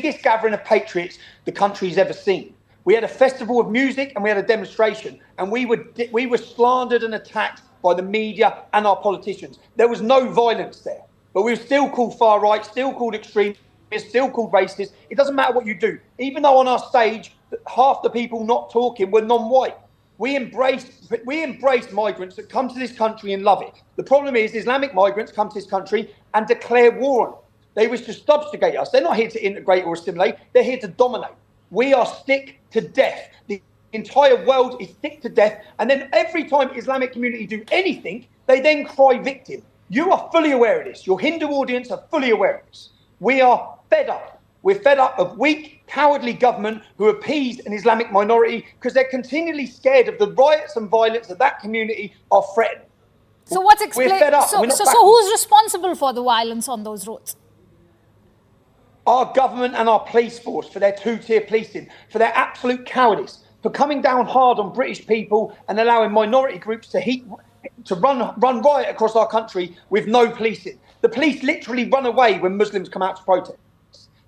biggest gathering of patriots the country's ever seen. We had a festival of music and we had a demonstration, and we were slandered and attacked by the media and our politicians. There was no violence there, but we were still called far right, still called extremists, still called racist. It doesn't matter what you do. Even though on our stage, half the people not talking were non-white. We embrace migrants that come to this country and love it. The problem is Islamic migrants come to this country and declare war on it. They wish to subjugate us. They're not here to integrate or assimilate. They're here to dominate. We are stick to death. The entire world is stick to death. And then every time Islamic community do anything, they then cry victim. You are fully aware of this. Your Hindu audience are fully aware of this. We are fed up. We're fed up of weak, cowardly government who appease an Islamic minority because they're continually scared of the riots and violence that that community are threatening. So what's explained? We're fed up. So who's responsible for the violence on those roads? Our government and our police force for their two-tier policing, for their absolute cowardice, for coming down hard on British people and allowing minority groups to run riot across our country with no policing. The police literally run away when Muslims come out to protest.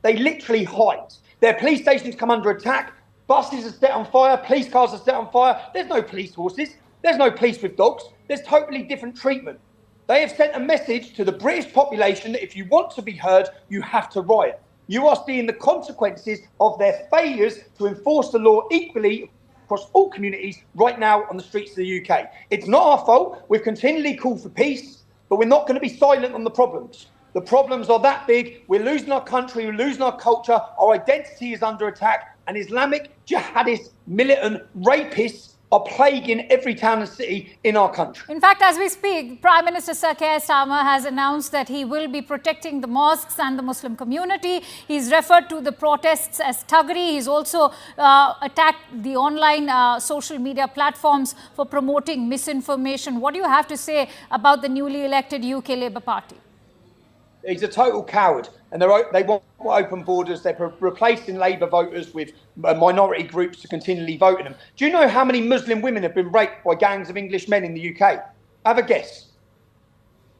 They literally hide. Their police stations come under attack. Buses are set on fire. Police cars are set on fire. There's no police horses. There's no police with dogs. There's totally different treatment. They have sent a message to the British population that if you want to be heard, you have to riot. You are seeing the consequences of their failures to enforce the law equally across all communities right now on the streets of the UK. It's not our fault. We've continually called for peace, but we're not going to be silent on the problems. The problems are that big. We're losing our country. We're losing our culture. Our identity is under attack. And Islamic jihadist, militant rapists are plaguing every town and city in our country. In fact, as we speak, Prime Minister Sir Keir Starmer has announced that he will be protecting the mosques and the Muslim community. He's referred to the protests as thuggery. He's also attacked the online social media platforms for promoting misinformation. What do you have to say about the newly elected UK Labour Party? He's a total coward, and they want open borders. They're replacing Labour voters with minority groups to continually vote in them. Do you know how many Muslim women have been raped by gangs of English men in the UK? Have a guess.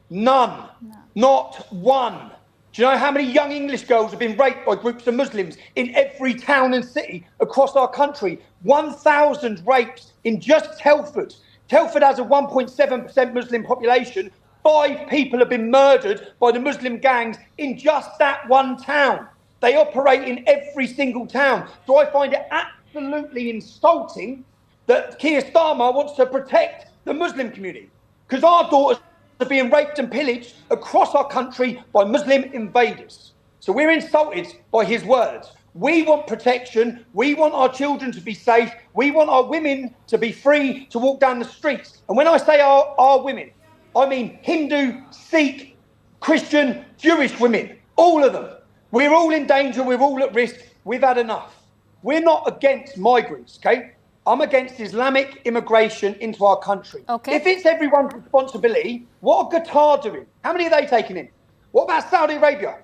None. No. Not one. Do you know how many young English girls have been raped by groups of Muslims in every town and city across our country? 1,000 rapes in just Telford. Telford has a 1.7% Muslim population. 5 people have been murdered by the Muslim gangs in just that one town. They operate in every single town. So I find it absolutely insulting that Keir Starmer wants to protect the Muslim community, because our daughters are being raped and pillaged across our country by Muslim invaders. So we're insulted by his words. We want protection. We want our children to be safe. We want our women to be free to walk down the streets. And when I say our women, I mean Hindu, Sikh, Christian, Jewish women, all of them. We're all in danger. We're all at risk. We've had enough. We're not against migrants, okay? I'm against Islamic immigration into our country. Okay. If it's everyone's responsibility, what are Qatar doing? How many are they taking in? What about Saudi Arabia?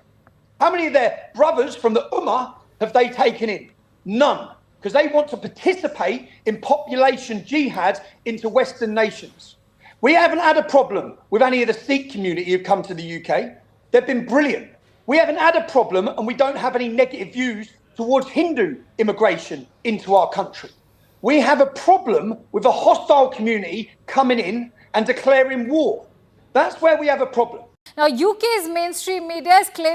How many of their brothers from the Ummah have they taken in? None, because they want to participate in population jihad into Western nations. We haven't had a problem with any of the Sikh community who've come to the UK. They've been brilliant. We haven't had a problem, and we don't have any negative views towards Hindu immigration into our country. We have a problem with a hostile community coming in and declaring war. That's where we have a problem. Now, UK's mainstream media is claiming